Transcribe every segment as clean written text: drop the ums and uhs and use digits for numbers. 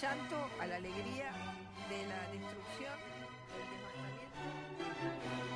llanto a la alegría de la destrucción, del desbastamiento.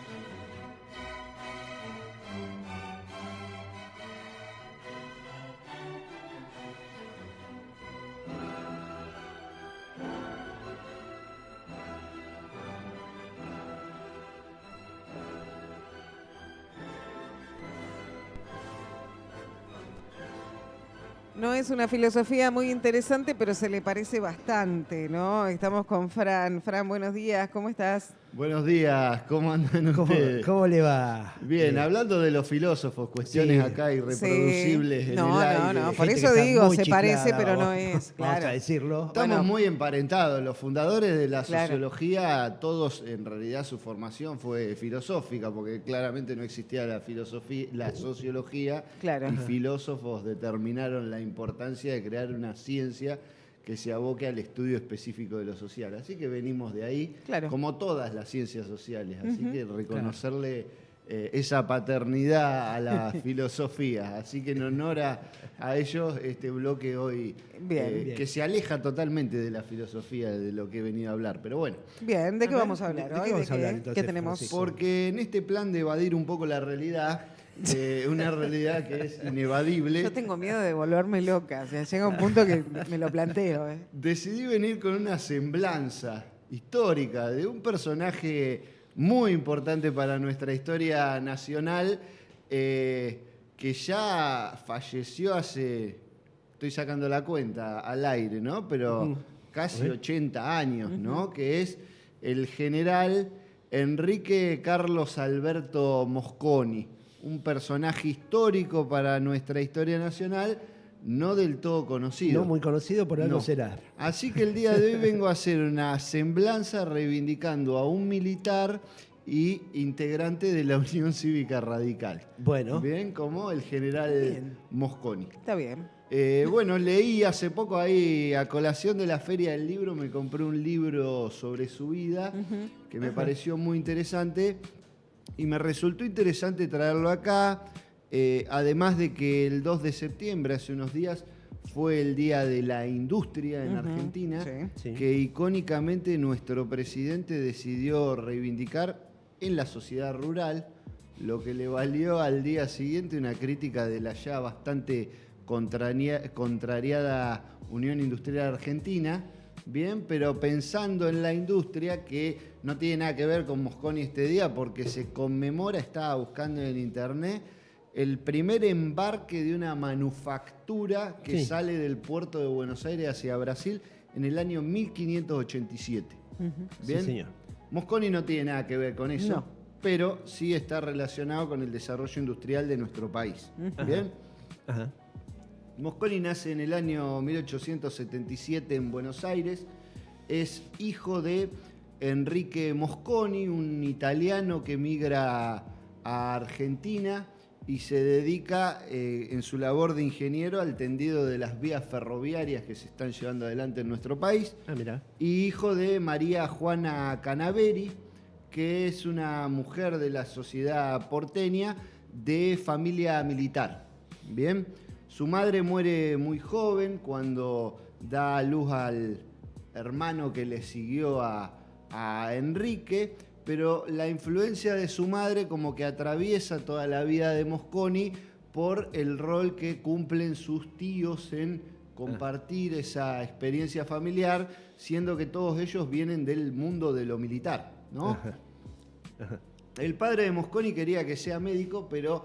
No es una filosofía muy interesante, pero se le parece bastante, ¿no? Estamos con Fran. Fran, buenos días, ¿cómo estás? Buenos días, ¿cómo andan ¿Cómo, ustedes? cómo le va? Bien, hablando de los filósofos, cuestiones Sí. acá irreproducibles en el aire. No, por Gente eso que está digo, muy se parece, chiflada, pero no vamos- es, Vamos claro. a decirlo. Estamos Bueno. muy emparentados, los fundadores de la Claro. sociología, todos en realidad su formación fue filosófica, porque claramente no existía la filosofía, la sociología, Claro. y filósofos determinaron la importancia de crear una ciencia que se aboque al estudio específico de lo social. Así que venimos de ahí, Claro. como todas las ciencias sociales. Así que reconocerle esa paternidad a la filosofía. Así que en honor a ellos, este bloque hoy, Bien. Bien. que se aleja totalmente de la filosofía de lo que he venido a hablar. Pero bueno, Bien, ¿de qué A ver, vamos a hablar ¿de qué hoy? vamos a hablar, ¿Qué entonces, tenemos? Francisco? porque en este plan de evadir un poco la realidad, una realidad que es inevadible, Yo tengo miedo de volverme loca, o sea, llega un punto que me lo planteo, ¿eh? decidí venir con una semblanza histórica de un personaje muy importante para nuestra historia nacional, que ya falleció hace, estoy sacando la cuenta al aire, ¿no? Pero casi 80 años, ¿no? Que es el general Enrique Carlos Alberto Mosconi, un personaje histórico para nuestra historia nacional, no del todo conocido. No muy conocido, por algo No. será. Así que el día de hoy vengo a hacer una semblanza reivindicando a un militar y integrante de la Unión Cívica Radical. Bueno. Bien, como el general Bien. Mosconi. Está bien. Bueno, leí hace poco ahí, a colación de la Feria del Libro, me compré un libro sobre su vida, que me pareció muy interesante, y me resultó interesante traerlo acá, además de que el 2 de septiembre, hace unos días, fue el Día de la Industria en Argentina, Sí. Sí. que icónicamente nuestro presidente decidió reivindicar en la sociedad rural, lo que le valió al día siguiente una crítica de la ya bastante contrariada Unión Industrial Argentina, bien, pero pensando en la industria, que no tiene nada que ver con Mosconi este día, porque se conmemora, estaba buscando en internet, el primer embarque de una manufactura que Sí. sale del puerto de Buenos Aires hacia Brasil en el año 1587. Bien, Sí, señor. Mosconi no tiene nada que ver con eso, No. pero sí está relacionado con el desarrollo industrial de nuestro país. Bien. Ajá. Mosconi nace en el año 1877 en Buenos Aires. Es hijo de Enrique Mosconi, un italiano que migra a Argentina y se dedica en su labor de ingeniero al tendido de las vías ferroviarias que se están llevando adelante en nuestro país. Ah, mira. Y hijo de María Juana Canaveri, que es una mujer de la sociedad porteña de familia militar. Bien, su madre muere muy joven cuando da a luz al hermano que le siguió a Enrique, pero la influencia de su madre como que atraviesa toda la vida de Mosconi por el rol que cumplen sus tíos en compartir esa experiencia familiar, siendo que todos ellos vienen del mundo de lo militar, ¿no? El padre de Mosconi quería que sea médico, pero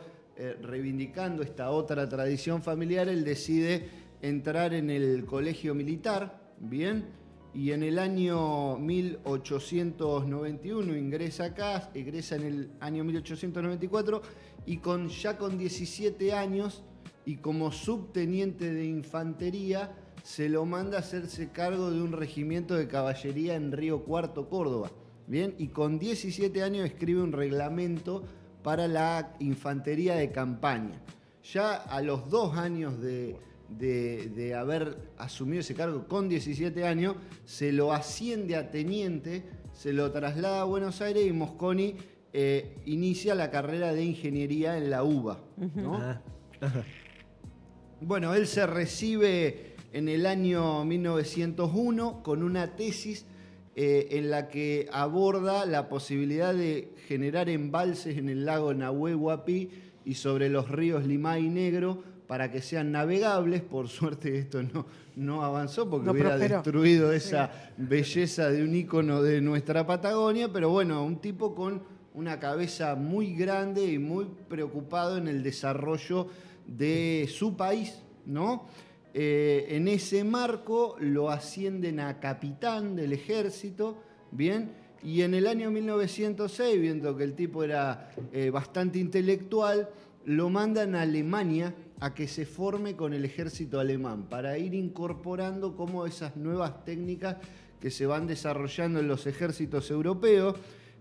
reivindicando esta otra tradición familiar, él decide entrar en el colegio militar, ¿bien? Y en el año 1891 ingresa en el año 1894, y ya con 17 años y como subteniente de infantería, se lo manda a hacerse cargo de un regimiento de caballería en Río Cuarto, Córdoba. Bien, y con 17 años escribe un reglamento para la infantería de campaña. Ya a los 2 años de haber asumido ese cargo, con 17 años, se lo asciende a teniente, se lo traslada a Buenos Aires y Mosconi inicia la carrera de ingeniería en la UBA, ¿no? Ah, ajá. Bueno, él se recibe en el año 1901 con una tesis en la que aborda la posibilidad de generar embalses en el lago Nahuel Huapi y sobre los ríos Limay y Negro para que sean navegables. Por suerte esto no avanzó porque No hubiera prosperó. destruido esa belleza de un ícono de nuestra Patagonia, pero bueno, un tipo con una cabeza muy grande y muy preocupado en el desarrollo de su país, ¿no? En ese marco lo ascienden a capitán del ejército, ¿bien? Y en el año 1906, viendo que el tipo era bastante intelectual, lo mandan a Alemania a que se forme con el ejército alemán para ir incorporando como esas nuevas técnicas que se van desarrollando en los ejércitos europeos.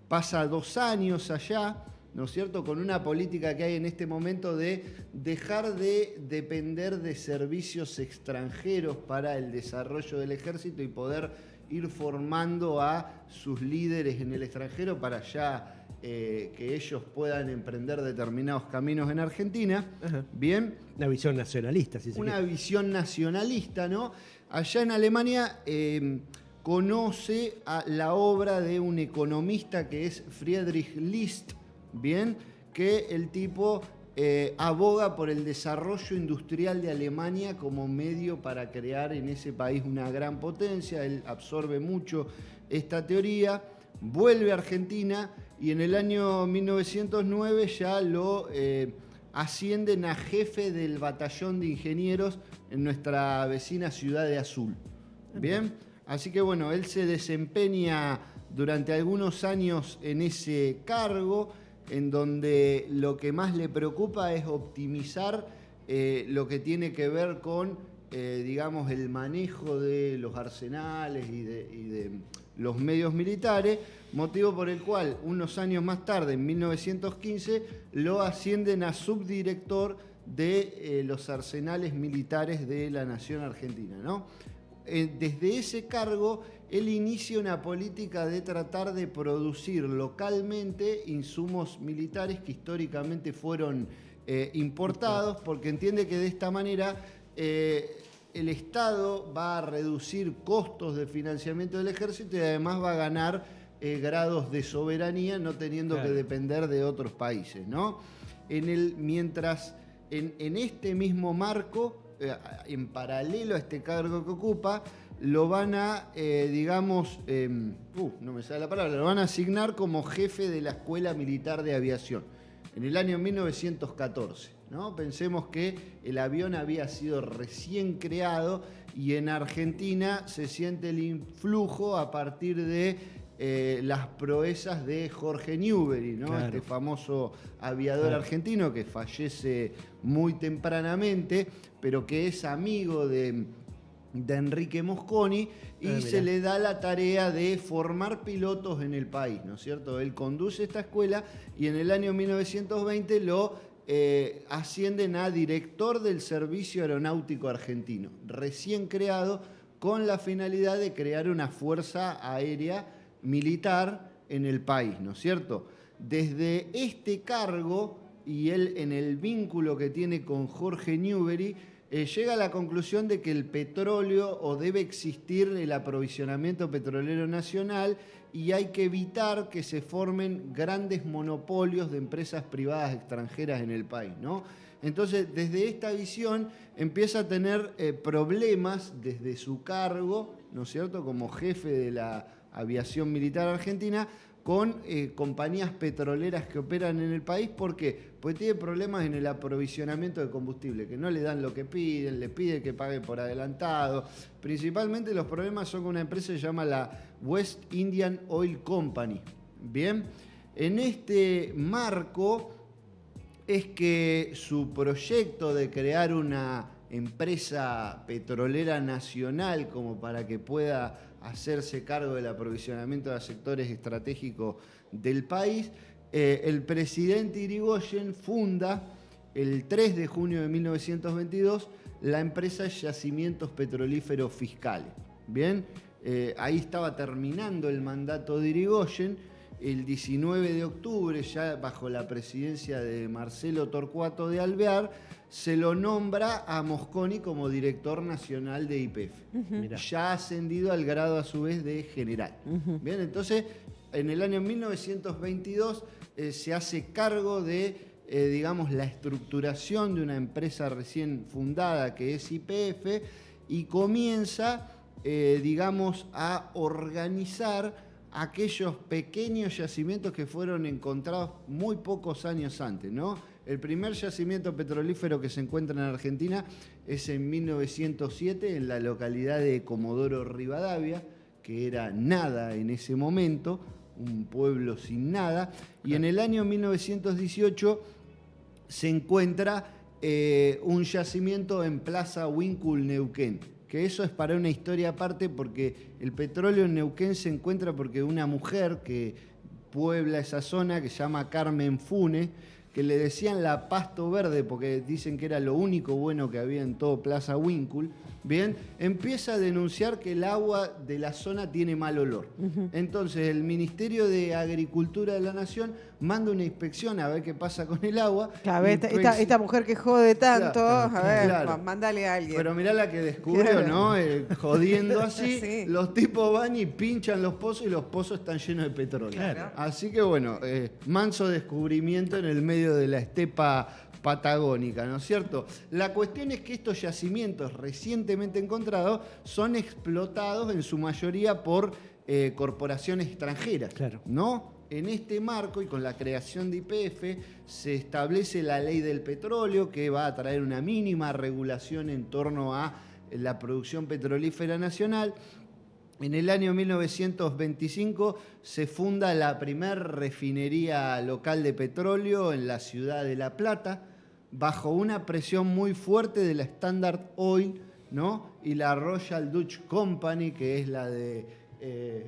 Pasa 2 años allá, ¿no es cierto?, con una política que hay en este momento de dejar de depender de servicios extranjeros para el desarrollo del ejército y poder ir formando a sus líderes en el extranjero para ya que ellos puedan emprender determinados caminos en Argentina. Ajá. Bien. Una visión nacionalista, si se Una quiere. visión nacionalista, ¿no? Allá en Alemania conoce a la obra de un economista que es Friedrich List, ¿bien? Que el tipo aboga por el desarrollo industrial de Alemania como medio para crear en ese país una gran potencia. Él absorbe mucho esta teoría, vuelve a Argentina y en el año 1909 ya lo ascienden a jefe del batallón de ingenieros en nuestra vecina ciudad de Azul. ¿Bien? Así que bueno, él se desempeña durante algunos años en ese cargo, en donde lo que más le preocupa es optimizar lo que tiene que ver con, digamos, el manejo de los arsenales y de los medios militares, motivo por el cual unos años más tarde, en 1915, lo ascienden a subdirector de los arsenales militares de la nación argentina, ¿no? Desde ese cargo, él inicia una política de tratar de producir localmente insumos militares que históricamente fueron importados, porque entiende que de esta manera el Estado va a reducir costos de financiamiento del ejército y además va a ganar grados de soberanía, no teniendo que depender de otros países, ¿no? Mientras en este mismo marco, en paralelo a este cargo que ocupa, lo van a, no me sale la palabra, lo van a asignar como jefe de la Escuela Militar de Aviación en el año 1914, ¿no? Pensemos que el avión había sido recién creado y en Argentina se siente el influjo a partir de las proezas de Jorge Newbery, ¿no? Claro. Este famoso aviador argentino que fallece muy tempranamente, pero que es amigo de Enrique Mosconi y se le da la tarea de formar pilotos en el país, ¿no es cierto? Él conduce esta escuela y en el año 1920 lo ascienden a director del Servicio Aeronáutico Argentino, recién creado con la finalidad de crear una fuerza aérea militar en el país, ¿no es cierto? Desde este cargo y él en el vínculo que tiene con Jorge Newbery, llega a la conclusión de que el petróleo o debe existir el aprovisionamiento petrolero nacional y hay que evitar que se formen grandes monopolios de empresas privadas extranjeras en el país, ¿no? Entonces, desde esta visión empieza a tener problemas desde su cargo, ¿no es cierto?, como jefe de la aviación militar argentina, con compañías petroleras que operan en el país. ¿Por qué? Porque tiene problemas en el aprovisionamiento de combustible, que no le dan lo que piden, le piden que pague por adelantado. Principalmente los problemas son con una empresa que se llama la West Indian Oil Company. Bien, en este marco es que su proyecto de crear una empresa petrolera nacional como para que pueda hacerse cargo del aprovisionamiento de sectores estratégicos del país, el presidente Irigoyen funda el 3 de junio de 1922 la empresa Yacimientos Petrolíferos Fiscales. Bien, ahí estaba terminando el mandato de Irigoyen. El 19 de octubre, ya bajo la presidencia de Marcelo Torcuato de Alvear, se lo nombra a Mosconi como director nacional de YPF. Mirá. Ya ascendido al grado a su vez de general. Bien, entonces en el año 1922 se hace cargo de, digamos, la estructuración de una empresa recién fundada que es YPF y comienza, digamos, a organizar aquellos pequeños yacimientos que fueron encontrados muy pocos años antes, ¿no? El primer yacimiento petrolífero que se encuentra en Argentina es en 1907 en la localidad de Comodoro Rivadavia, que era nada en ese momento, un pueblo sin nada, y en el año 1918 se encuentra un yacimiento en Plaza Winkul, Neuquén, que eso es para una historia aparte porque el petróleo en Neuquén se encuentra porque una mujer que puebla esa zona, que se llama Carmen Funes, que le decían la Pasto Verde porque dicen que era lo único bueno que había en todo Plaza Winkul, bien, empieza a denunciar que el agua de la zona tiene mal olor. Entonces el Ministerio de Agricultura de la Nación manda una inspección a ver qué pasa con el agua. Claro, esta mujer que jode tanto, Claro, a ver, claro. mándale a alguien. Pero mirá la que descubrió, Claro. ¿no? Jodiendo así, Sí. los tipos van y pinchan los pozos y los pozos están llenos de petróleo. Claro. Así que bueno, manso descubrimiento en el medio de la estepa patagónica, ¿no es cierto? La cuestión es que estos yacimientos recientemente encontrados son explotados en su mayoría por corporaciones extranjeras, Claro. ¿no? En este marco y con la creación de YPF se establece la ley del petróleo que va a traer una mínima regulación en torno a la producción petrolífera nacional. En el año 1925 se funda la primer refinería local de petróleo en la ciudad de La Plata, bajo una presión muy fuerte de la Standard Oil, ¿no? Y la Royal Dutch Company, que es la de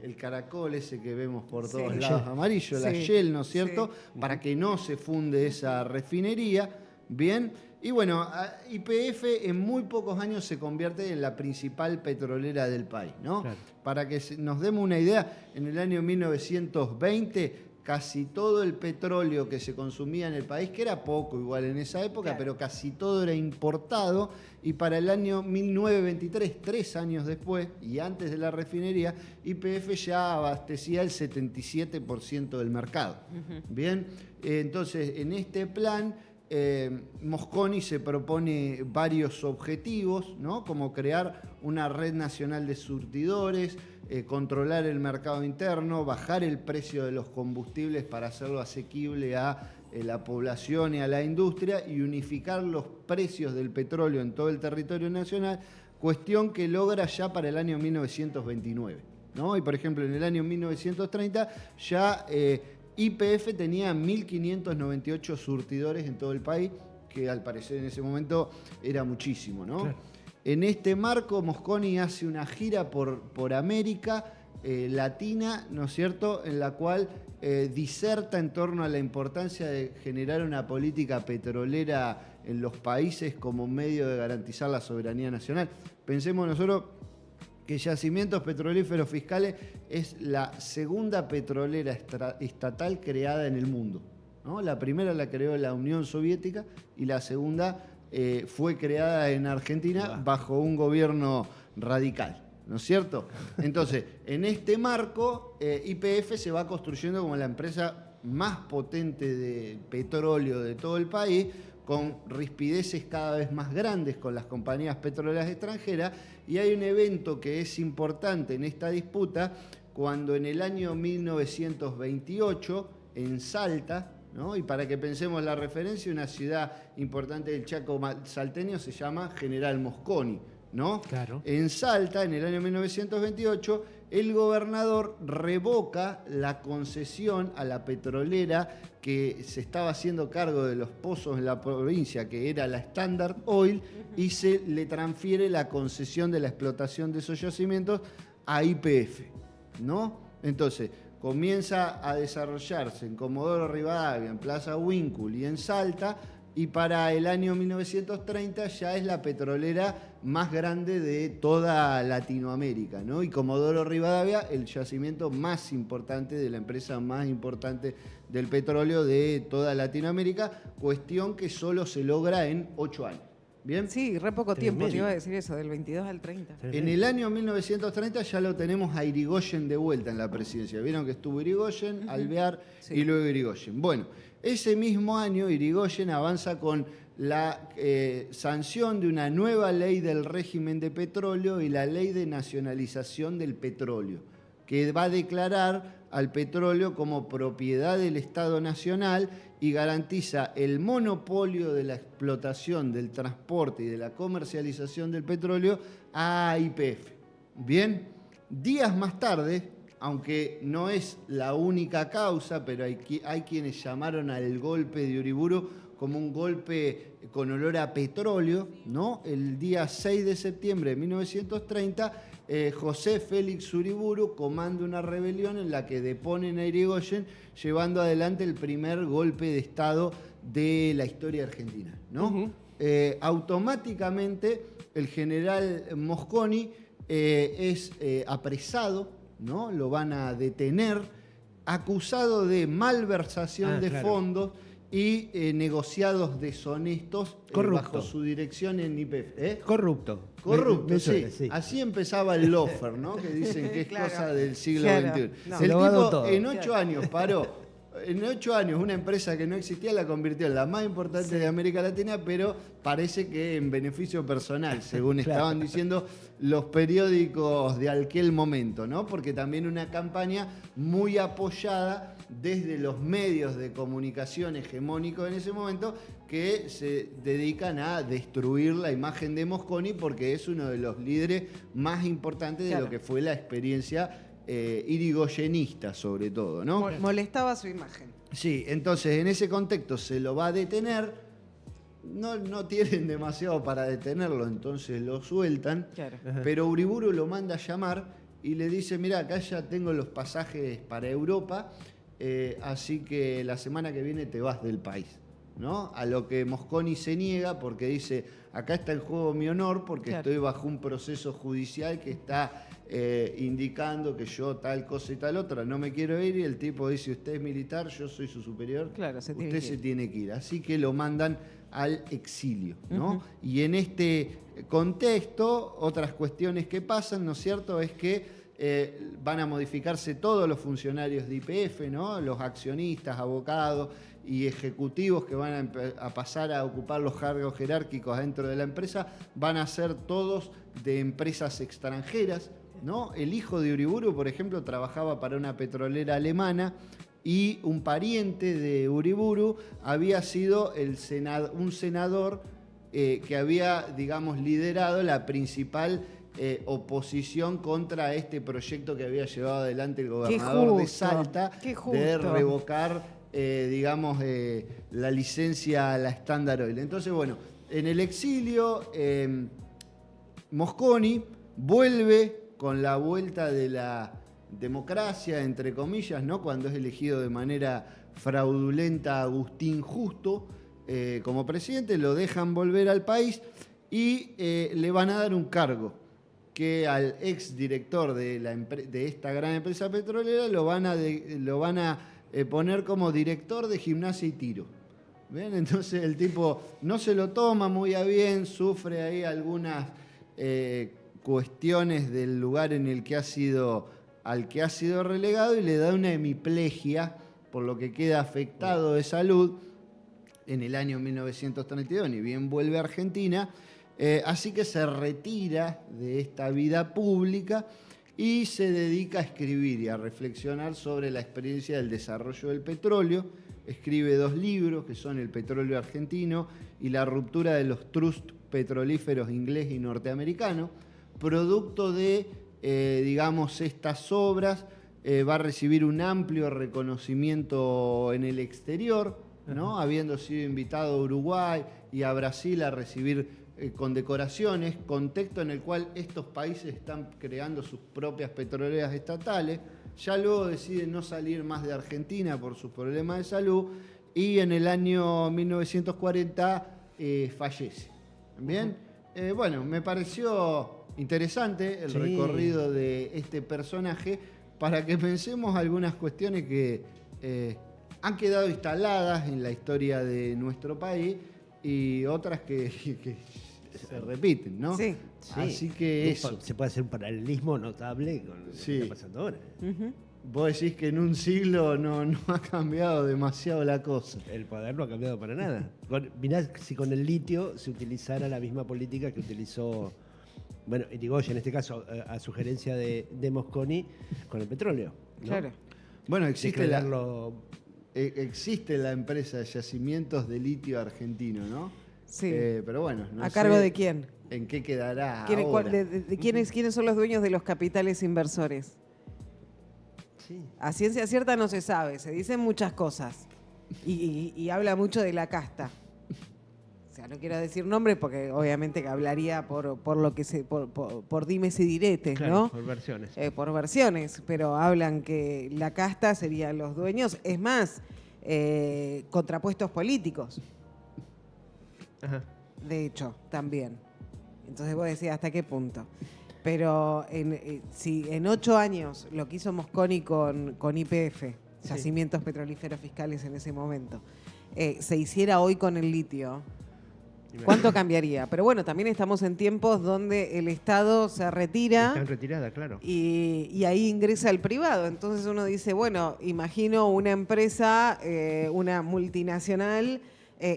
el caracol ese que vemos por todos Sí. lados Shell. amarillo, la Sí, Shell, ¿no es cierto? sí. Para que no se funde esa refinería, ¿bien? Y bueno, YPF en muy pocos años se convierte en la principal petrolera del país, ¿no? Claro. Para que nos demos una idea, en el año 1920 casi todo el petróleo que se consumía en el país, que era poco igual en esa época, Claro. pero casi todo era importado, y para el año 1923, 3 años después, y antes de la refinería, YPF ya abastecía el 77% del mercado. Bien, entonces en este plan Mosconi se propone varios objetivos, ¿no? Como crear una red nacional de surtidores, controlar el mercado interno, bajar el precio de los combustibles para hacerlo asequible a la población y a la industria y unificar los precios del petróleo en todo el territorio nacional, cuestión que logra ya para el año 1929, ¿no? Y por ejemplo en el año 1930 ya YPF tenía 1.598 surtidores en todo el país, que al parecer en ese momento era muchísimo, ¿no? Claro. En este marco, Mosconi hace una gira por América Latina, ¿no es cierto?, en la cual diserta en torno a la importancia de generar una política petrolera en los países como medio de garantizar la soberanía nacional. Pensemos nosotros que Yacimientos Petrolíferos Fiscales es la segunda petrolera estatal creada en el mundo, ¿no? La primera la creó la Unión Soviética y la segunda fue creada en Argentina bajo un gobierno radical, ¿no es cierto? Entonces, en este marco, YPF se va construyendo como la empresa más potente de petróleo de todo el país, con rispideces cada vez más grandes con las compañías petroleras extranjeras, y hay un evento que es importante en esta disputa, cuando en el año 1928, en Salta, ¿no? Y para que pensemos la referencia, una ciudad importante del Chaco salteño se llama General Mosconi, ¿no? Claro. En Salta, en el año 1928, el gobernador revoca la concesión a la petrolera que se estaba haciendo cargo de los pozos en la provincia, que era la Standard Oil, y se le transfiere la concesión de la explotación de esos yacimientos a YPF, ¿no? Entonces, comienza a desarrollarse en Comodoro Rivadavia, en Plaza Winkul y en Salta y para el año 1930 ya es la petrolera más grande de toda Latinoamérica, ¿no? Y Comodoro Rivadavia, el yacimiento más importante de la empresa más importante del petróleo de toda Latinoamérica, cuestión que solo se logra en 8 años. ¿Bien? Sí, re poco tiempo, te Tremendo. iba a decir eso, del 22 al 30. En el año 1930 ya lo tenemos a Irigoyen de vuelta en la presidencia. Vieron que estuvo Irigoyen, Alvear Sí. y luego Irigoyen. Bueno, ese mismo año Irigoyen avanza con la sanción de una nueva ley del régimen de petróleo y la ley de nacionalización del petróleo, que va a declarar al petróleo como propiedad del Estado Nacional y garantiza el monopolio de la explotación, del transporte y de la comercialización del petróleo a YPF. Bien, días más tarde, aunque no es la única causa, pero hay quienes llamaron al golpe de Uriburu como un golpe con olor a petróleo, ¿no? El día 6 de septiembre de 1930, José Félix Uriburu comanda una rebelión en la que deponen a Irigoyen, llevando adelante el primer golpe de Estado de la historia argentina, ¿no? Automáticamente el general Mosconi es apresado, ¿no? Lo van a detener, acusado de malversación de claro. fondos y negociados deshonestos Corrupto. bajo su dirección en YPF. Corrupto. Corrupto, Me sí. suena, sí. Así empezaba el loafer, ¿no? Que dicen que es Claro. cosa del siglo Claro. XXI. No. El Se lo ha dado tipo todo. en 8 años paró. En 8 años una empresa que no existía la convirtió en la más importante de América Latina, pero parece que en beneficio personal, según Claro. estaban diciendo los periódicos de aquel momento, ¿no? Porque también una campaña muy apoyada desde los medios de comunicación hegemónicos en ese momento que se dedican a destruir la imagen de Mosconi porque es uno de los líderes más importantes de Claro. lo que fue la experiencia irigoyenista, sobre todo, ¿no? Molestaba su imagen. Sí, entonces en ese contexto se lo va a detener, no tienen demasiado para detenerlo, entonces lo sueltan, Claro. pero Uriburu lo manda a llamar y le dice, mira, acá ya tengo los pasajes para Europa, así que la semana que viene te vas del país, ¿no? A lo que Mosconi se niega porque dice, acá está en juego mi honor porque Claro. estoy bajo un proceso judicial que está indicando que yo tal cosa y tal otra, no me quiero ir, y el tipo dice, usted es militar, yo soy su superior, Claro, se tiene usted que se ir. tiene que ir. Así que lo mandan al exilio, ¿no? Ujú. Y en este contexto, otras cuestiones que pasan, ¿no es cierto?, es que van a modificarse todos los funcionarios de YPF, ¿no? Los accionistas, abogados y ejecutivos que van a pasar a ocupar los cargos jerárquicos dentro de la empresa, van a ser todos de empresas extranjeras, ¿no? El hijo de Uriburu, por ejemplo, trabajaba para una petrolera alemana y un pariente de Uriburu había sido un senador que había, digamos, liderado la principal oposición contra este proyecto que había llevado adelante el gobernador de justo, Salta qué de justo. revocar, digamos, la licencia a la Standard Oil. Entonces, bueno, en el exilio, Mosconi vuelve con la vuelta de la democracia, entre comillas, ¿no? Cuando es elegido de manera fraudulenta Agustín Justo como presidente, lo dejan volver al país y le van a dar un cargo que al ex director de esta gran empresa petrolera lo van a poner como director de Gimnasia y Tiro. ¿Ven? Entonces el tipo no se lo toma muy a bien, sufre ahí algunas cuestiones del lugar en el que al que ha sido relegado y le da una hemiplegia, por lo que queda afectado de salud en el año 1932, ni bien vuelve a Argentina, así que se retira de esta vida pública y se dedica a escribir y a reflexionar sobre la experiencia del desarrollo del petróleo. Escribe 2 libros, que son El petróleo argentino y La ruptura de los trusts petrolíferos inglés y norteamericano. Producto de, digamos, estas obras, va a recibir un amplio reconocimiento en el exterior, ¿no? Habiendo sido invitado a Uruguay y a Brasil a recibir condecoraciones, contexto en el cual estos países están creando sus propias petroleras estatales. Ya luego decide no salir más de Argentina por sus problemas de salud y en el año 1940 fallece. ¿Bien? Bueno, me pareció interesante el Sí. recorrido de este personaje para que pensemos algunas cuestiones que han quedado instaladas en la historia de nuestro país y otras que se repiten, ¿no? Sí. Sí. Así que eso. Se puede hacer un paralelismo notable con lo Sí. que está pasando ahora. Ujú. Vos decís que en un siglo no ha cambiado demasiado la cosa. El poder no ha cambiado para nada. Mirá si con el litio se utilizara la misma política que utilizó, bueno, Irigoyen, en este caso, a sugerencia de Mosconi, con el petróleo. ¿no? Claro. Bueno, existe Declararlo- la empresa de yacimientos de litio argentino, ¿no? Sí. Pero bueno, no ¿A sé cargo de quién? ¿En qué quedará ¿Quién- ahora? quiénes son los dueños de los capitales inversores? Sí. A ciencia cierta no se sabe, se dicen muchas cosas. Y habla mucho de la casta. O sea, no quiero decir nombre porque obviamente que hablaría por lo que por dimes y diretes, Claro, ¿no? por versiones. Por versiones, pero hablan que la casta serían los dueños. Es más, contrapuestos políticos, Ajá. de hecho, también. Entonces vos decís, ¿hasta qué punto? Pero si en 8 años lo que hizo Mosconi con YPF, Sí. Yacimientos Petrolíferos Fiscales en ese momento, se hiciera hoy con el litio, ¿cuánto cambiaría? Pero bueno, también estamos en tiempos donde el Estado se retira Está en retirada, claro. y ahí ingresa el privado. Entonces uno dice, bueno, imagino una empresa, una multinacional,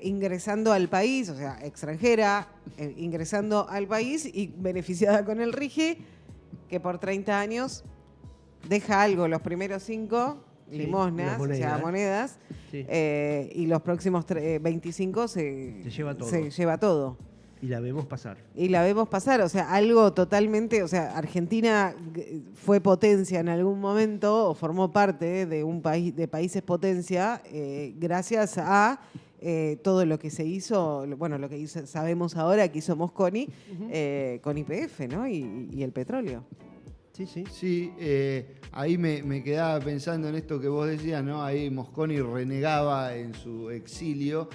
ingresando al país, o sea, extranjera, ingresando al país y beneficiada con el RIGI, que por 30 años deja algo, los primeros 5, Sí, limosnas, unas o sea, monedas, Sí. y los próximos 25 se lleva todo. se lleva todo. Y la vemos pasar. Y la vemos pasar, o sea, algo totalmente, o sea, Argentina fue potencia en algún momento o formó parte de un país, de países potencia, gracias a todo lo que se hizo, bueno, lo que sabemos ahora que hizo Mosconi con YPF, ¿no? Y el petróleo. Sí, sí. Sí, ahí me quedaba pensando en esto que vos decías, ¿no? Ahí Mosconi renegaba en su exilio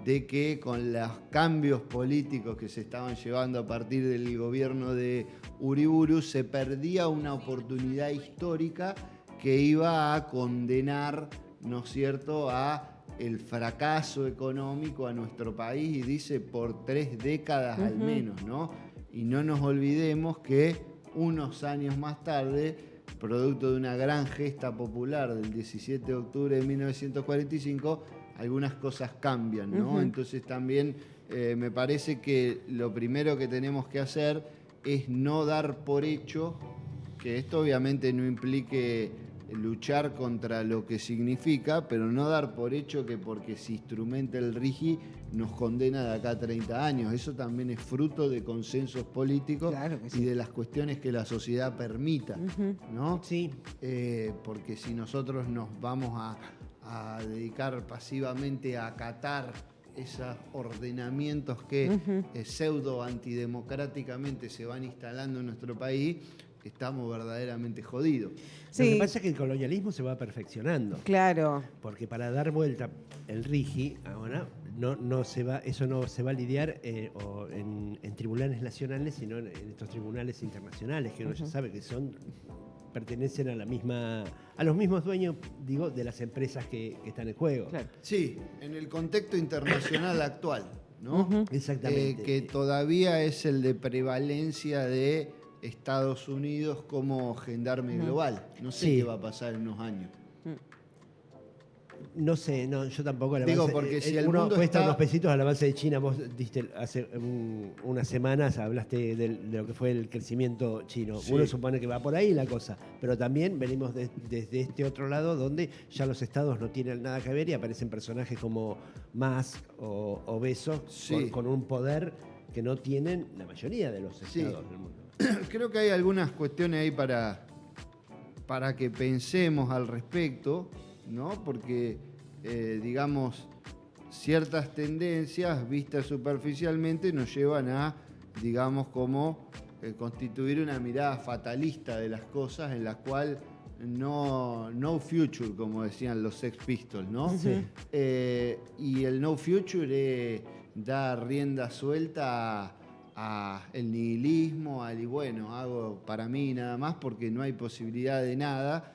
de que con los cambios políticos que se estaban llevando a partir del gobierno de Uriburu se perdía una oportunidad histórica que iba a condenar, ¿no es cierto?, a el fracaso económico a nuestro país, y dice por 3 décadas al menos, ¿no? Y no nos olvidemos que unos años más tarde, producto de una gran gesta popular del 17 de octubre de 1945, algunas cosas cambian, ¿no? Entonces también me parece que lo primero que tenemos que hacer es no dar por hecho, que esto obviamente no implique luchar contra lo que significa, pero no dar por hecho que porque se instrumenta el RIGI nos condena de acá a 30 años. Eso también es fruto de consensos políticos, Claro que sí. y de las cuestiones que la sociedad permita, ¿no? Sí. Porque si nosotros nos vamos a dedicar pasivamente a acatar esos ordenamientos que pseudo antidemocráticamente se van instalando en nuestro país, estamos verdaderamente jodidos. Lo que Sí, pasa es que el colonialismo se va perfeccionando. claro. Porque para dar vuelta el RIGI ahora eso no se va a lidiar en tribunales nacionales, sino en estos tribunales internacionales que uno ya sabe que pertenecen a los mismos dueños, digo, de las empresas que están en juego. Claro. Sí, en el contexto internacional actual, ¿no? Exactamente. Que todavía es el de prevalencia de Estados Unidos como gendarme global. No sé Sí. qué va a pasar en unos años. No sé, yo tampoco. El Digo, avance- porque si el uno mundo cuesta está- unos pesitos al avance de China. Vos diste hace unas semanas, hablaste de lo que fue el crecimiento chino. Sí. Uno supone que va por ahí la cosa, pero también venimos desde este otro lado donde ya los estados no tienen nada que ver y aparecen personajes como Musk o Bezos Sí. con un poder que no tienen la mayoría de los Sí. estados del mundo. Creo que hay algunas cuestiones ahí para que pensemos al respecto, ¿no? Porque, digamos, ciertas tendencias vistas superficialmente nos llevan a, digamos, como constituir una mirada fatalista de las cosas en la cual no future, como decían los Sex Pistols, ¿no? Sí. Y el no future da rienda suelta a el nihilismo, y bueno, hago para mí nada más porque no hay posibilidad de nada.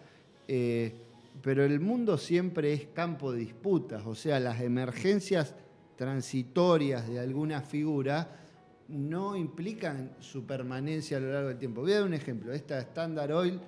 Pero el mundo siempre es campo de disputas, o sea, las emergencias transitorias de alguna figura no implican su permanencia a lo largo del tiempo. Voy a dar un ejemplo. Esta Standard Oil,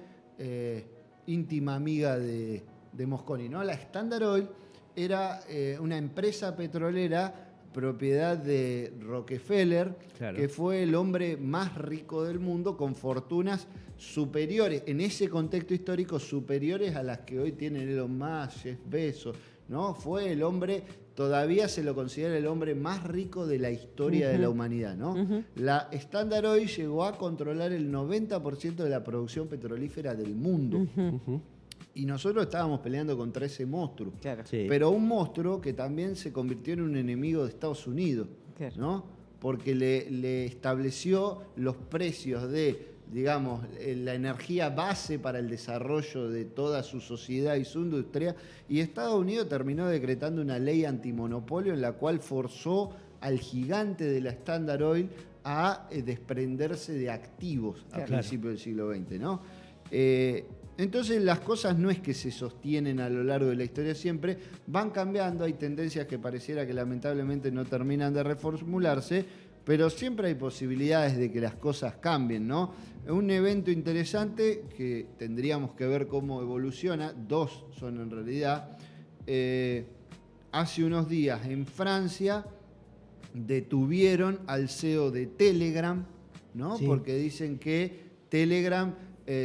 íntima amiga de Mosconi, ¿no? La Standard Oil era una empresa petrolera propiedad de Rockefeller, Claro. que fue el hombre más rico del mundo con fortunas superiores, en ese contexto histórico, superiores a las que hoy tienen Elon Musk, Jeff Bezos, ¿no? Fue el hombre, todavía se lo considera el hombre más rico de la historia de la humanidad, ¿no? La Standard Oil llegó a controlar el 90% de la producción petrolífera del mundo. Y nosotros estábamos peleando contra ese monstruo. Claro. Sí. Pero un monstruo que también se convirtió en un enemigo de Estados Unidos, Claro. ¿no? Porque le estableció los precios de, digamos, la energía base para el desarrollo de toda su sociedad y su industria, y Estados Unidos terminó decretando una ley antimonopolio en la cual forzó al gigante de la Standard Oil a desprenderse de activos a Claro. principios del siglo XX, ¿no? Entonces las cosas no es que se sostienen a lo largo de la historia siempre, van cambiando, hay tendencias que pareciera que lamentablemente no terminan de reformularse, pero siempre hay posibilidades de que las cosas cambien, ¿no? Un evento interesante que tendríamos que ver cómo evoluciona, dos son en realidad, hace unos días en Francia detuvieron al CEO de Telegram, ¿no? Sí. Porque dicen que Telegram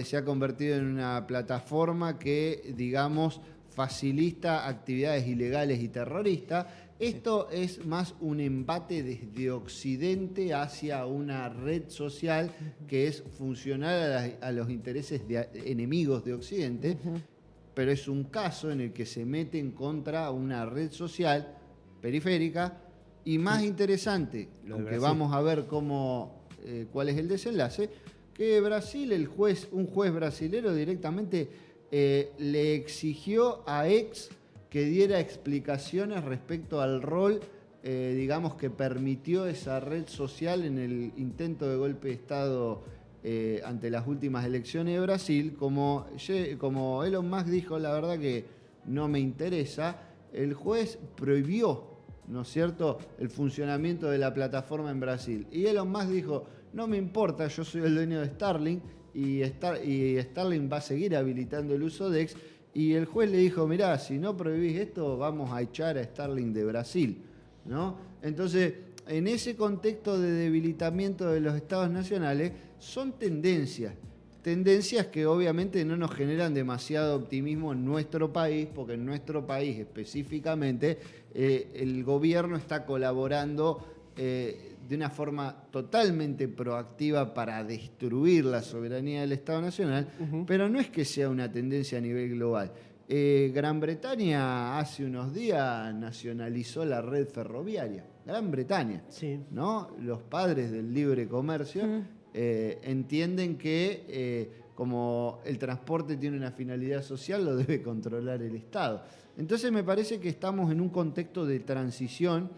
se ha convertido en una plataforma que, digamos, facilita actividades ilegales y terroristas. Esto es más un embate desde Occidente hacia una red social que es funcional a los intereses de enemigos de Occidente, pero es un caso en el que se meten contra una red social periférica y más interesante, Lo de aunque Brasil. vamos a ver cuál es el desenlace, que Brasil, un juez brasilero directamente le exigió a X que diera explicaciones respecto al rol, digamos, que permitió esa red social en el intento de golpe de Estado ante las últimas elecciones de Brasil. Como Elon Musk dijo, la verdad que no me interesa, el juez prohibió, ¿no es cierto?, el funcionamiento de la plataforma en Brasil. Y Elon Musk dijo, no me importa, yo soy el dueño de Starlink y Starlink va a seguir habilitando el uso de X. Y el juez le dijo, mirá, si no prohibís esto, vamos a echar a Starlink de Brasil, ¿no? Entonces, en ese contexto de debilitamiento de los estados nacionales, son tendencias que obviamente no nos generan demasiado optimismo en nuestro país, porque en nuestro país específicamente el gobierno está colaborando de una forma totalmente proactiva para destruir la soberanía del Estado Nacional, pero no es que sea una tendencia a nivel global. Gran Bretaña hace unos días nacionalizó la red ferroviaria. Gran Bretaña, Sí. ¿no? Los padres del libre comercio entienden que como el transporte tiene una finalidad social, lo debe controlar el Estado. Entonces me parece que estamos en un contexto de transición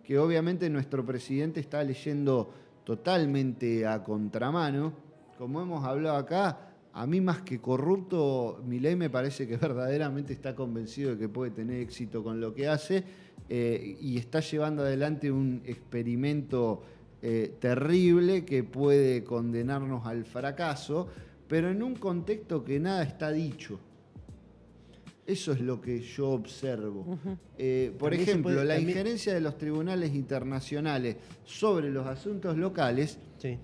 que obviamente nuestro presidente está leyendo totalmente a contramano. Como hemos hablado acá, a mí más que corrupto, Milei me parece que verdaderamente está convencido de que puede tener éxito con lo que hace y está llevando adelante un experimento terrible que puede condenarnos al fracaso, pero en un contexto que nada está dicho. Eso es lo que yo observo. Por También se ejemplo, puede- la también- injerencia de los tribunales internacionales sobre los asuntos locales, Sí.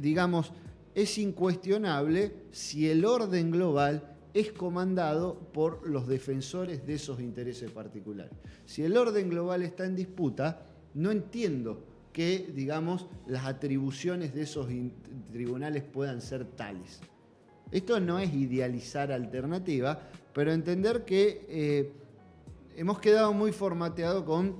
digamos, es incuestionable si el orden global es comandado por los defensores de esos intereses particulares. Si el orden global está en disputa, no entiendo que, digamos, las atribuciones de esos tribunales puedan ser tales. Esto no es idealizar alternativa, pero entender que hemos quedado muy formateados con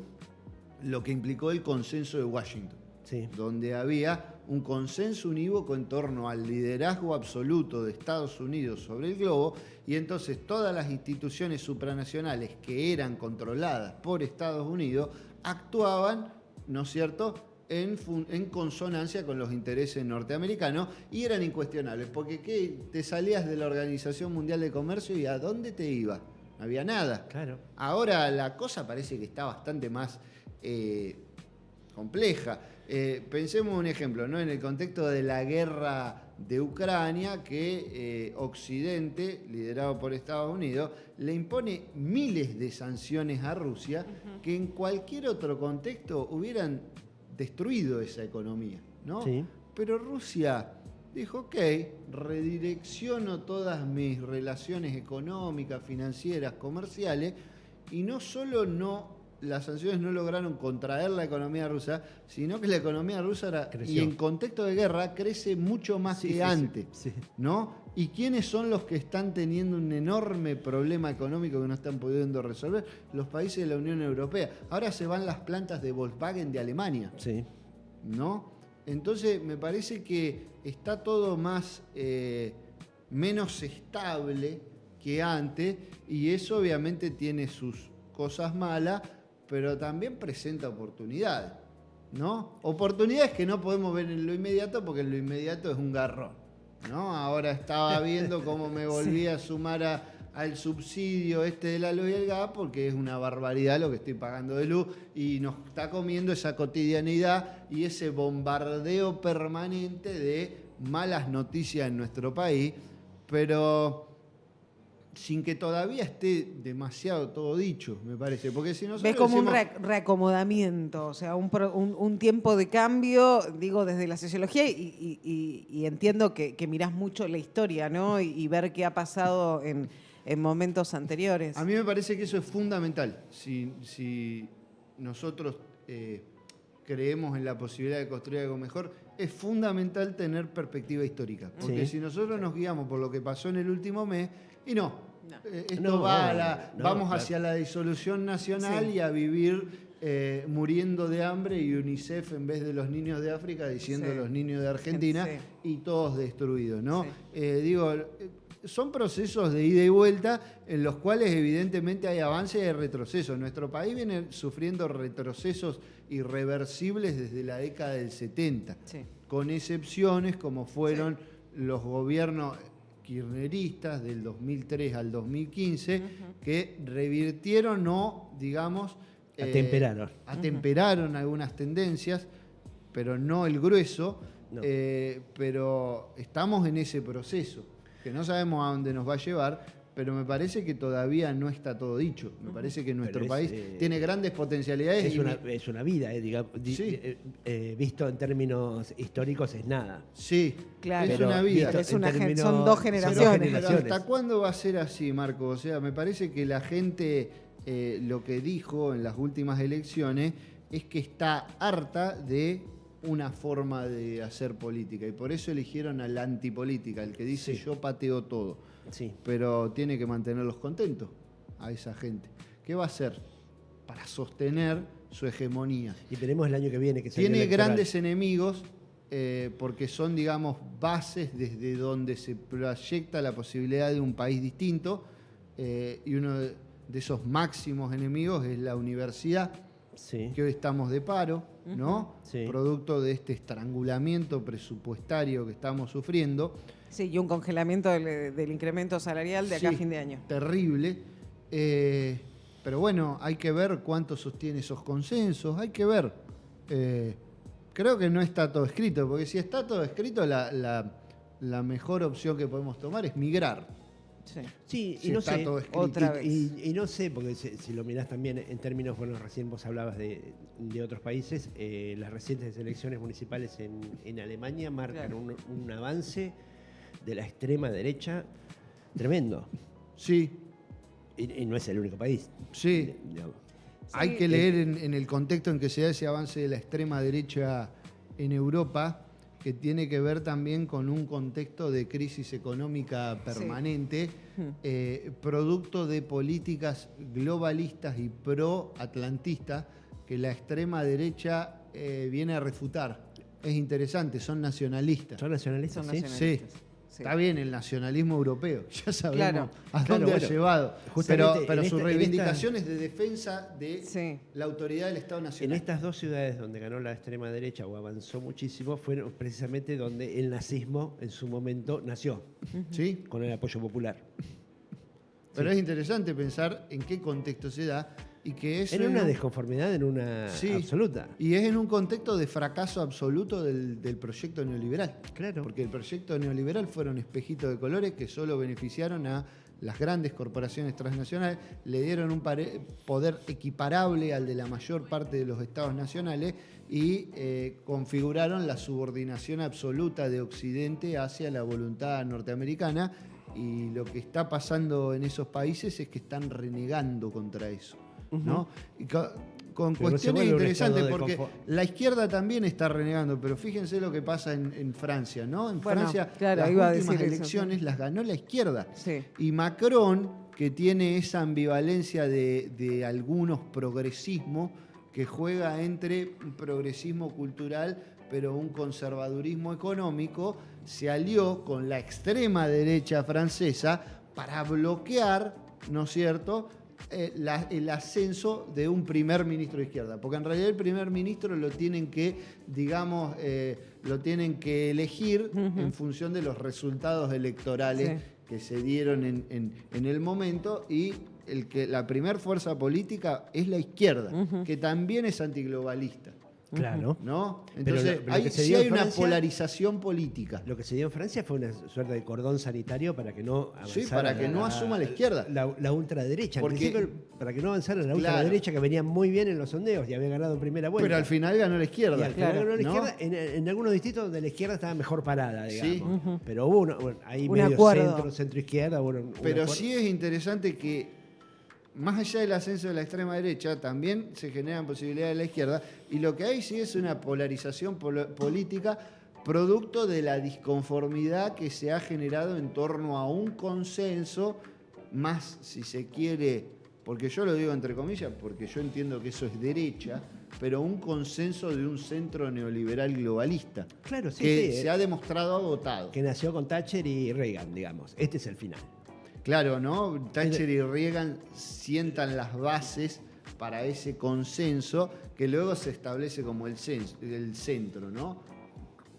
lo que implicó el consenso de Washington, Sí. donde había un consenso unívoco en torno al liderazgo absoluto de Estados Unidos sobre el globo, y entonces todas las instituciones supranacionales que eran controladas por Estados Unidos actuaban, ¿no es cierto?, en consonancia con los intereses norteamericanos, y eran incuestionables, porque te salías de la Organización Mundial de Comercio y ¿a dónde te ibas? No había nada. Claro. Ahora la cosa parece que está bastante más compleja. Pensemos un ejemplo, ¿no? En el contexto de la guerra de Ucrania, que Occidente, liderado por Estados Unidos, le impone miles de sanciones a Rusia que en cualquier otro contexto hubieran destruido esa economía, ¿no? Sí. Pero Rusia dijo, ok, redirecciono todas mis relaciones económicas, financieras, comerciales, y no solo las sanciones no lograron contraer la economía rusa, sino que la economía rusa y en contexto de guerra crece mucho más que antes, ¿no? ¿Y quiénes son los que están teniendo un enorme problema económico que no están pudiendo resolver? Los países de la Unión Europea. Ahora se van las plantas de Volkswagen de Alemania, ¿no? Entonces me parece que está todo menos estable que antes, y eso obviamente tiene sus cosas malas, pero también presenta oportunidades, ¿no? Oportunidades que no podemos ver en lo inmediato, porque en lo inmediato es un garrón, ¿no? Ahora estaba viendo cómo me volví a sumar al subsidio de la luz y el gas, porque es una barbaridad lo que estoy pagando de luz, y nos está comiendo esa cotidianidad y ese bombardeo permanente de malas noticias en nuestro país, pero sin que todavía esté demasiado todo dicho, me parece. Porque si nosotros ves como decimos, un reacomodamiento, o sea, un tiempo de cambio, digo, desde la sociología, y entiendo que mirás mucho la historia, ¿no? Y ver qué ha pasado en momentos anteriores. a mí me parece que eso es fundamental. Si nosotros creemos en la posibilidad de construir algo mejor, es fundamental tener perspectiva histórica. Porque si nosotros nos guiamos por lo que pasó en el último mes, vamos hacia la disolución nacional y a vivir muriendo de hambre, y UNICEF en vez de los niños de África diciendo los niños de Argentina, y todos destruidos, ¿no? Son procesos de ida y vuelta en los cuales evidentemente hay avance y hay retroceso. Nuestro país viene sufriendo retrocesos irreversibles desde la década del 70, con excepciones como fueron los gobiernos kirchneristas del 2003 al 2015, que revirtieron atemperaron algunas tendencias, pero no el grueso, pero estamos en ese proceso, que no sabemos a dónde nos va a llevar, pero me parece que todavía no está todo dicho. Me parece que nuestro país tiene grandes potencialidades. Es una vida, digamos. Visto en términos históricos es nada. Sí, claro. Es una vida. Son dos generaciones. Pero ¿hasta cuándo va a ser así, Marco? O sea, me parece que la gente lo que dijo en las últimas elecciones es que está harta de una forma de hacer política, y por eso eligieron a la antipolítica, el que dice yo pateo todo. Pero tiene que mantenerlos contentos a esa gente. ¿Qué va a hacer para sostener su hegemonía? Y veremos el año que viene que tiene grandes enemigos, porque son, digamos, bases desde donde se proyecta la posibilidad de un país distinto, y uno de esos máximos enemigos es la universidad, que hoy estamos de paro, ¿no? Producto de este estrangulamiento presupuestario que estamos sufriendo. Sí, y un congelamiento del incremento salarial de acá a fin de año. Terrible. Pero bueno, hay que ver cuánto sostiene esos consensos, hay que ver. Creo que no está todo escrito, porque si está todo escrito, la mejor opción que podemos tomar es migrar. Sí, si y no está sé, todo escrito. Otra vez. Y no sé, porque si lo mirás también en términos, bueno, recién vos hablabas de otros países, las recientes elecciones municipales en Alemania marcan un avance de la extrema derecha tremendo. Sí. Y no es el único país. Sí. Hay que leer en el contexto en que se da ese avance de la extrema derecha en Europa, que tiene que ver también con un contexto de crisis económica permanente, producto de políticas globalistas y pro-atlantistas que la extrema derecha viene a refutar. es interesante, son nacionalistas. ¿Son nacionalistas? Son Sí. nacionalistas. Sí. Sí. Está bien el nacionalismo europeo, ya sabemos Claro. a Claro, dónde ha bueno, llevado. justamente Pero en su esta- reivindicación es de defensa de Sí. la autoridad del Estado En Nacional. estas dos ciudades donde ganó la extrema derecha o avanzó muchísimo, fueron precisamente donde el nazismo en su momento nació, ¿Sí? con el apoyo popular. Pero es interesante pensar en qué contexto se da y que es Era una desconformidad, en una Sí. absoluta. Y es en un contexto de fracaso absoluto del proyecto neoliberal. Claro. Porque el proyecto neoliberal fueron espejitos de colores que solo beneficiaron a las grandes corporaciones transnacionales, le dieron un poder equiparable al de la mayor parte de los estados nacionales y configuraron la subordinación absoluta de Occidente hacia la voluntad norteamericana. Y lo que está pasando en esos países es que están renegando contra eso, ¿no? Y con Pero no se cuestiones vuelve un interesantes, estado de porque confort. la izquierda también está renegando, pero fíjense lo que pasa en Francia, ¿no? En Bueno, Francia claro, las iba a últimas decir eso, elecciones las ganó la izquierda. Sí. Y Macron, que tiene esa ambivalencia de algunos progresismos, que juega entre un progresismo cultural pero un conservadurismo económico, se alió con la extrema derecha francesa para bloquear, ¿no es cierto?, el ascenso de un primer ministro de izquierda. Porque en realidad el primer ministro lo tienen que, digamos, lo tienen que elegir en función de los resultados electorales Sí. que se dieron en el momento, y la primer fuerza política es la izquierda, que también es antiglobalista, Claro. ¿no? Pero Entonces, lo que se sí dio hay en una Francia- polarización política. Lo que se dio en Francia fue una suerte de cordón sanitario para que no avanzara. Sí, para que no asuma la izquierda. La ultraderecha. En Porque- principio, para que no avanzara la Claro. ultraderecha, que venía muy bien en los sondeos y había ganado en primera vuelta. Pero al final ganó la Y izquierda. al final Claro. ganó la ¿no? izquierda en algunos distritos donde la izquierda estaba mejor parada, Sí. digamos. Pero hubo ahí Un medio acuerdo. centro-izquierda. Pero sí es interesante que, más allá del ascenso de la extrema derecha, también se generan posibilidades de la izquierda, y lo que hay sí es una polarización política producto de la disconformidad que se ha generado en torno a un consenso, más si se quiere, porque yo lo digo entre comillas, porque yo entiendo que eso es derecha, pero un consenso de un centro neoliberal globalista, Claro, sí, que sí, se ha demostrado agotado. que nació con Thatcher y Reagan, digamos. Este es el final. Claro, ¿no? Thatcher y Reagan sientan las bases para ese consenso que luego se establece como el centro, ¿no?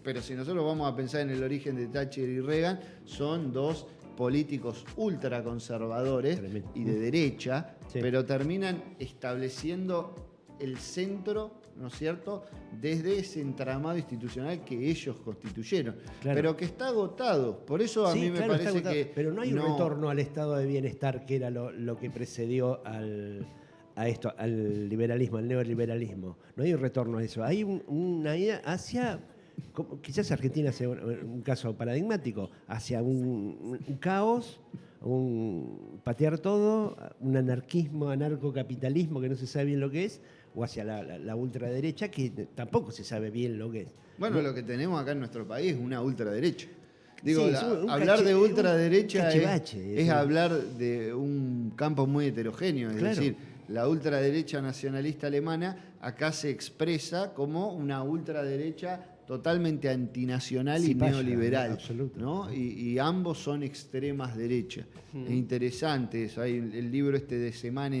Pero si nosotros vamos a pensar en el origen de Thatcher y Reagan, son dos políticos ultraconservadores Tremendo. y de derecha, Sí. pero terminan estableciendo el centro, ¿no es cierto?, desde ese entramado institucional que ellos constituyeron, Claro. pero que está agotado. Por eso a Sí, mí me claro, está parece agotado. que... Pero no hay un retorno al estado de bienestar que era lo que precedió al liberalismo, al neoliberalismo. No hay un retorno a eso. Hay una ida hacia, quizás Argentina sea un caso paradigmático, hacia un caos, un patear todo, un anarquismo, anarcocapitalismo que no se sabe bien lo que es, o hacia la ultraderecha que tampoco se sabe bien lo que es. Bueno, lo que tenemos acá en nuestro país es una ultraderecha. Digo, Sí, es un hablar de un ultraderecha cachivache, es hablar de un campo muy heterogéneo. Es Claro. decir, la ultraderecha nacionalista alemana acá se expresa como una ultraderecha totalmente antinacional y Cipaya, neoliberal, absoluto. ¿no? Y ambos son extremas derechas. Es interesante eso. Hay el libro este de Semana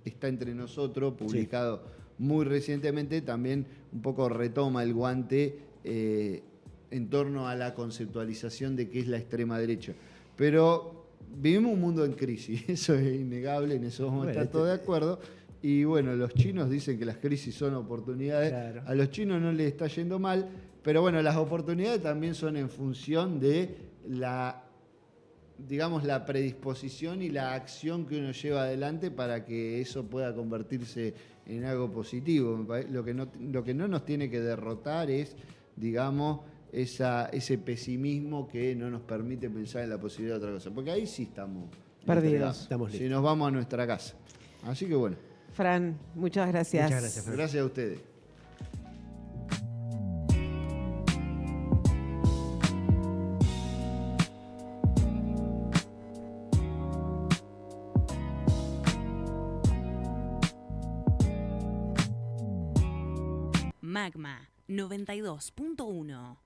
está entre nosotros, publicado muy recientemente, también un poco retoma el guante en torno a la conceptualización de qué es la extrema derecha. Pero vivimos un mundo en crisis, eso es innegable, en eso vamos a estar todos de acuerdo. Y bueno, los chinos dicen que las crisis son oportunidades. Claro. A los chinos no les está yendo mal, pero bueno, las oportunidades también son en función de digamos, la predisposición y la acción que uno lleva adelante para que eso pueda convertirse en algo positivo. Lo que no nos tiene que derrotar es, digamos, ese pesimismo que no nos permite pensar en la posibilidad de otra cosa. Porque ahí sí estamos Perdidos. entregados. Estamos Si listos. nos vamos a nuestra casa. Así que bueno, Fran, muchas gracias. Muchas gracias, Fran. gracias a ustedes. Magma, 92.1.